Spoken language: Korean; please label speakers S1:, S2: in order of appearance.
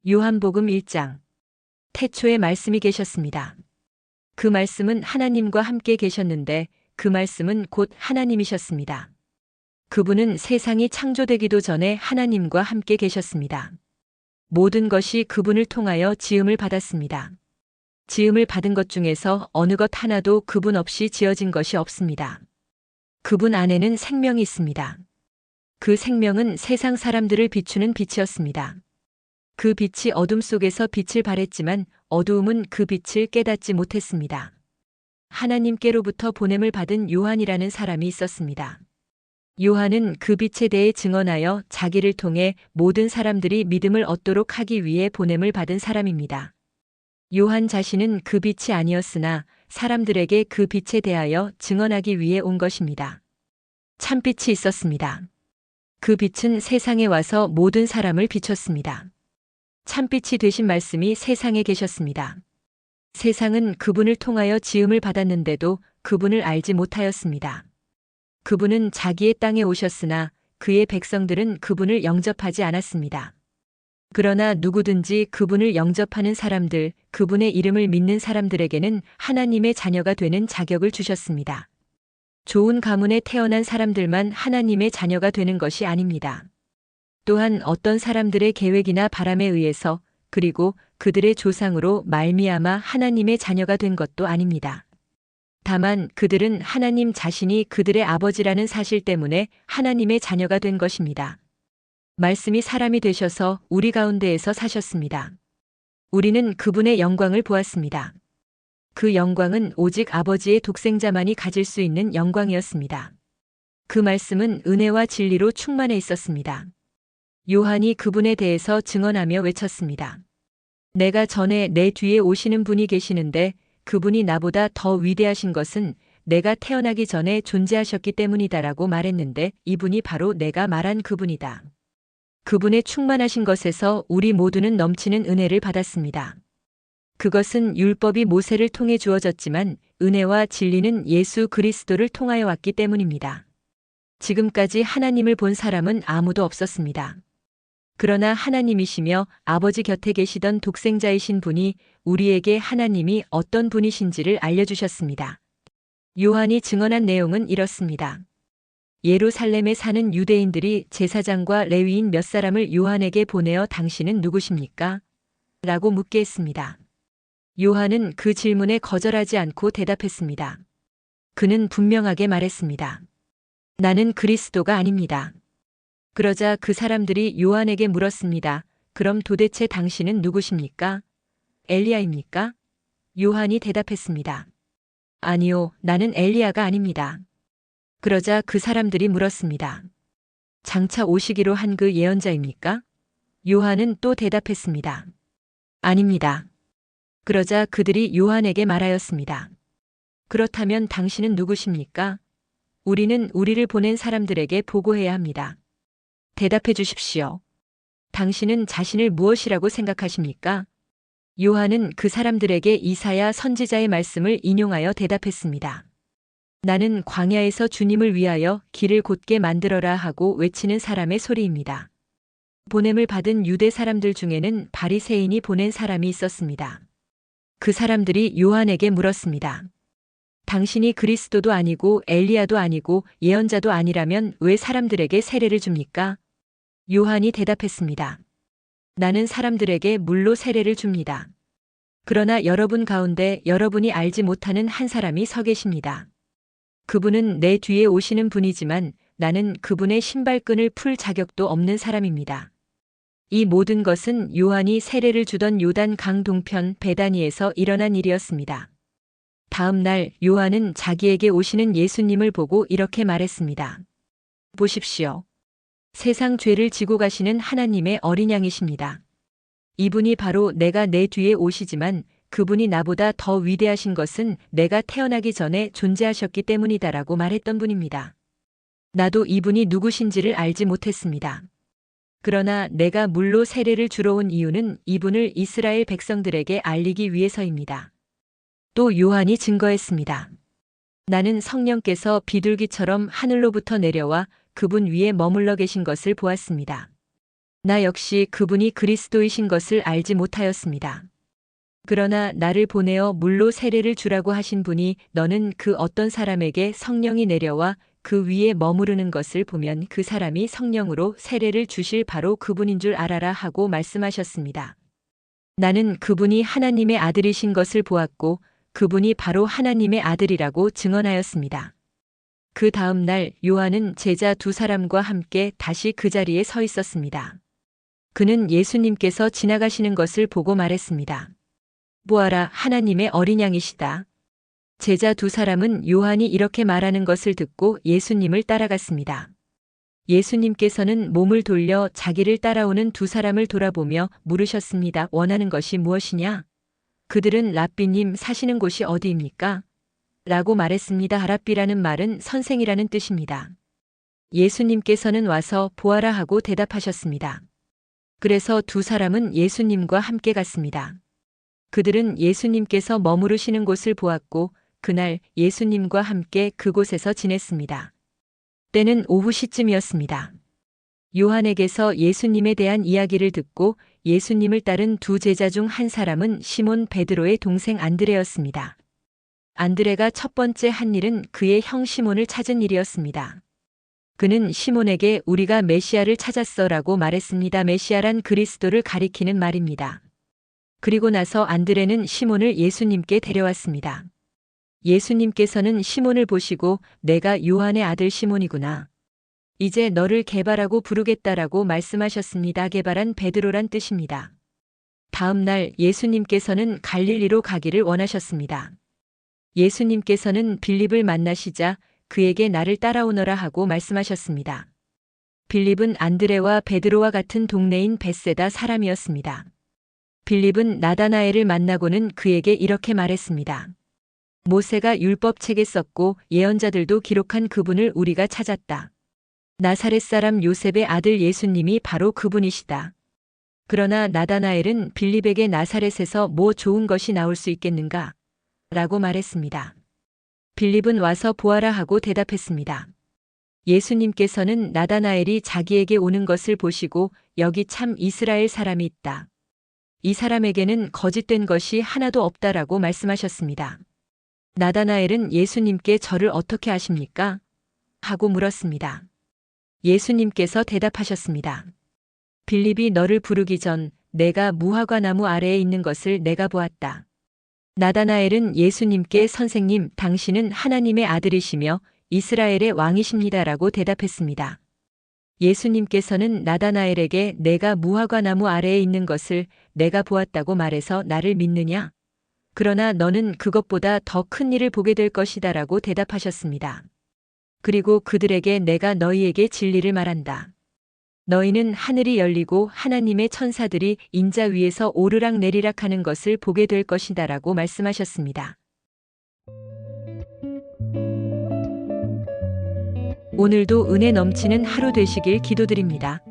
S1: 요한복음 1장. 태초에 말씀이 계셨습니다. 그 말씀은 하나님과 함께 계셨는데 그 말씀은 곧 하나님이셨습니다. 그분은 세상이 창조되기도 전에 하나님과 함께 계셨습니다. 모든 것이 그분을 통하여 지음을 받았습니다. 지음을 받은 것 중에서 어느 것 하나도 그분 없이 지어진 것이 없습니다. 그분 안에는 생명이 있습니다. 그 생명은 세상 사람들을 비추는 빛이었습니다. 그 빛이 어둠 속에서 빛을 발했지만 어두움은 그 빛을 깨닫지 못했습니다. 하나님께로부터 보냄을 받은 요한이라는 사람이 있었습니다. 요한은 그 빛에 대해 증언하여 자기를 통해 모든 사람들이 믿음을 얻도록 하기 위해 보냄을 받은 사람입니다. 요한 자신은 그 빛이 아니었으나 사람들에게 그 빛에 대하여 증언하기 위해 온 것입니다. 참빛이 있었습니다. 그 빛은 세상에 와서 모든 사람을 비췄습니다. 참빛이 되신 말씀이 세상에 계셨습니다. 세상은 그분을 통하여 지음을 받았는데도 그분을 알지 못하였습니다. 그분은 자기의 땅에 오셨으나 그의 백성들은 그분을 영접하지 않았습니다. 그러나 누구든지 그분을 영접하는 사람들, 그분의 이름을 믿는 사람들에게는 하나님의 자녀가 되는 자격을 주셨습니다. 좋은 가문에 태어난 사람들만 하나님의 자녀가 되는 것이 아닙니다. 또한 어떤 사람들의 계획이나 바람에 의해서 그리고 그들의 조상으로 말미암아 하나님의 자녀가 된 것도 아닙니다. 다만 그들은 하나님 자신이 그들의 아버지라는 사실 때문에 하나님의 자녀가 된 것입니다. 말씀이 사람이 되셔서 우리 가운데에서 사셨습니다. 우리는 그분의 영광을 보았습니다. 그 영광은 오직 아버지의 독생자만이 가질 수 있는 영광이었습니다. 그 말씀은 은혜와 진리로 충만해 있었습니다. 요한이 그분에 대해서 증언하며 외쳤습니다. 내가 전에 내 뒤에 오시는 분이 계시는데 그분이 나보다 더 위대하신 것은 내가 태어나기 전에 존재하셨기 때문이다라고 말했는데 이분이 바로 내가 말한 그분이다. 그분의 충만하신 것에서 우리 모두는 넘치는 은혜를 받았습니다. 그것은 율법이 모세를 통해 주어졌지만 은혜와 진리는 예수 그리스도를 통하여 왔기 때문입니다. 지금까지 하나님을 본 사람은 아무도 없었습니다. 그러나 하나님이시며 아버지 곁에 계시던 독생자이신 분이 우리에게 하나님이 어떤 분이신지를 알려주셨습니다. 요한이 증언한 내용은 이렇습니다. 예루살렘에 사는 유대인들이 제사장과 레위인 몇 사람을 요한에게 보내어 당신은 누구십니까? 라고 묻게 했습니다. 요한은 그 질문에 거절하지 않고 대답했습니다. 그는 분명하게 말했습니다. 나는 그리스도가 아닙니다. 그러자 그 사람들이 요한에게 물었습니다. 그럼 도대체 당신은 누구십니까? 엘리야입니까? 요한이 대답했습니다. 아니요, 나는 엘리야가 아닙니다. 그러자 그 사람들이 물었습니다. 장차 오시기로 한 그 예언자입니까? 요한은 또 대답했습니다. 아닙니다. 그러자 그들이 요한에게 말하였습니다. 그렇다면 당신은 누구십니까? 우리는 우리를 보낸 사람들에게 보고해야 합니다. 대답해 주십시오. 당신은 자신을 무엇이라고 생각하십니까? 요한은 그 사람들에게 이사야 선지자의 말씀을 인용하여 대답했습니다. 나는 광야에서 주님을 위하여 길을 곧게 만들어라 하고 외치는 사람의 소리입니다. 보냄을 받은 유대 사람들 중에는 바리새인이 보낸 사람이 있었습니다. 그 사람들이 요한에게 물었습니다. 당신이 그리스도도 아니고 엘리야도 아니고 예언자도 아니라면 왜 사람들에게 세례를 줍니까? 요한이 대답했습니다. 나는 사람들에게 물로 세례를 줍니다. 그러나 여러분 가운데 여러분이 알지 못하는 한 사람이 서 계십니다. 그분은 내 뒤에 오시는 분이지만 나는 그분의 신발끈을 풀 자격도 없는 사람입니다. 이 모든 것은 요한이 세례를 주던 요단 강 동편 베다니에서 일어난 일이었습니다. 다음 날 요한은 자기에게 오시는 예수님을 보고 이렇게 말했습니다. 보십시오. 세상 죄를 지고 가시는 하나님의 어린 양이십니다. 이분이 바로 내가 내 뒤에 오시지만 그분이 나보다 더 위대하신 것은 내가 태어나기 전에 존재하셨기 때문이다라고 말했던 분입니다. 나도 이분이 누구신지를 알지 못했습니다. 그러나 내가 물로 세례를 주러 온 이유는 이분을 이스라엘 백성들에게 알리기 위해서입니다. 또 요한이 증거했습니다. 나는 성령께서 비둘기처럼 하늘로부터 내려와 그분 위에 머물러 계신 것을 보았습니다. 나 역시 그분이 그리스도이신 것을 알지 못하였습니다. 그러나 나를 보내어 물로 세례를 주라고 하신 분이 너는 그 어떤 사람에게 성령이 내려와 그 위에 머무르는 것을 보면 그 사람이 성령으로 세례를 주실 바로 그분인 줄 알아라 하고 말씀하셨습니다. 나는 그분이 하나님의 아들이신 것을 보았고 그분이 바로 하나님의 아들이라고 증언하였습니다. 그 다음 날 요한은 제자 두 사람과 함께 다시 그 자리에 서 있었습니다. 그는 예수님께서 지나가시는 것을 보고 말했습니다. 보아라, 하나님의 어린 양이시다. 제자 두 사람은 요한이 이렇게 말하는 것을 듣고 예수님을 따라갔습니다. 예수님께서는 몸을 돌려 자기를 따라오는 두 사람을 돌아보며 물으셨습니다. 원하는 것이 무엇이냐? 그들은 랍비님 사시는 곳이 어디입니까? 라고 말했습니다. 랍비라는 말은 선생이라는 뜻입니다. 예수님께서는 와서 보아라 하고 대답하셨습니다. 그래서 두 사람은 예수님과 함께 갔습니다. 그들은 예수님께서 머무르시는 곳을 보았고 그날 예수님과 함께 그곳에서 지냈습니다. 때는 오후 시쯤이었습니다. 요한에게서 예수님에 대한 이야기를 듣고 예수님을 따른 두 제자 중 한 사람은 시몬 베드로의 동생 안드레였습니다. 안드레가 첫 번째 한 일은 그의 형 시몬을 찾은 일이었습니다. 그는 시몬에게 우리가 메시아를 찾았어라고 말했습니다. 메시아란 그리스도를 가리키는 말입니다. 그리고 나서 안드레는 시몬을 예수님께 데려왔습니다. 예수님께서는 시몬을 보시고 내가 요한의 아들 시몬이구나. 이제 너를 게바라고 부르겠다라고 말씀하셨습니다. 게바란 베드로란 뜻입니다. 다음 날 예수님께서는 갈릴리로 가기를 원하셨습니다. 예수님께서는 빌립을 만나시자 그에게 나를 따라오너라 하고 말씀하셨습니다. 빌립은 안드레와 베드로와 같은 동네인 벳세다 사람이었습니다. 빌립은 나다나엘을 만나고는 그에게 이렇게 말했습니다. 모세가 율법책에 썼고 예언자들도 기록한 그분을 우리가 찾았다. 나사렛 사람 요셉의 아들 예수님이 바로 그분이시다. 그러나 나다나엘은 빌립에게 나사렛에서 뭐 좋은 것이 나올 수 있겠는가? 라고 말했습니다. 빌립은 와서 보아라 하고 대답했습니다. 예수님께서는 나다나엘이 자기에게 오는 것을 보시고 여기 참 이스라엘 사람이 있다. 이 사람에게는 거짓된 것이 하나도 없다라고 말씀하셨습니다. 나다나엘은 예수님께 저를 어떻게 아십니까? 하고 물었습니다. 예수님께서 대답하셨습니다. 빌립이 너를 부르기 전 내가 무화과 나무 아래에 있는 것을 내가 보았다. 나다나엘은 예수님께 선생님, 당신은 하나님의 아들이시며 이스라엘의 왕이십니다라고 대답했습니다. 예수님께서는 나다나엘에게 내가 무화과 나무 아래에 있는 것을 내가 보았다고 말해서 나를 믿느냐? 그러나 너는 그것보다 더 큰 일을 보게 될 것이다라고 대답하셨습니다. 그리고 그들에게 내가 너희에게 진리를 말한다. 너희는 하늘이 열리고 하나님의 천사들이 인자 위에서 오르락 내리락 하는 것을 보게 될 것이다라고 말씀하셨습니다. 오늘도 은혜 넘치는 하루 되시길 기도드립니다.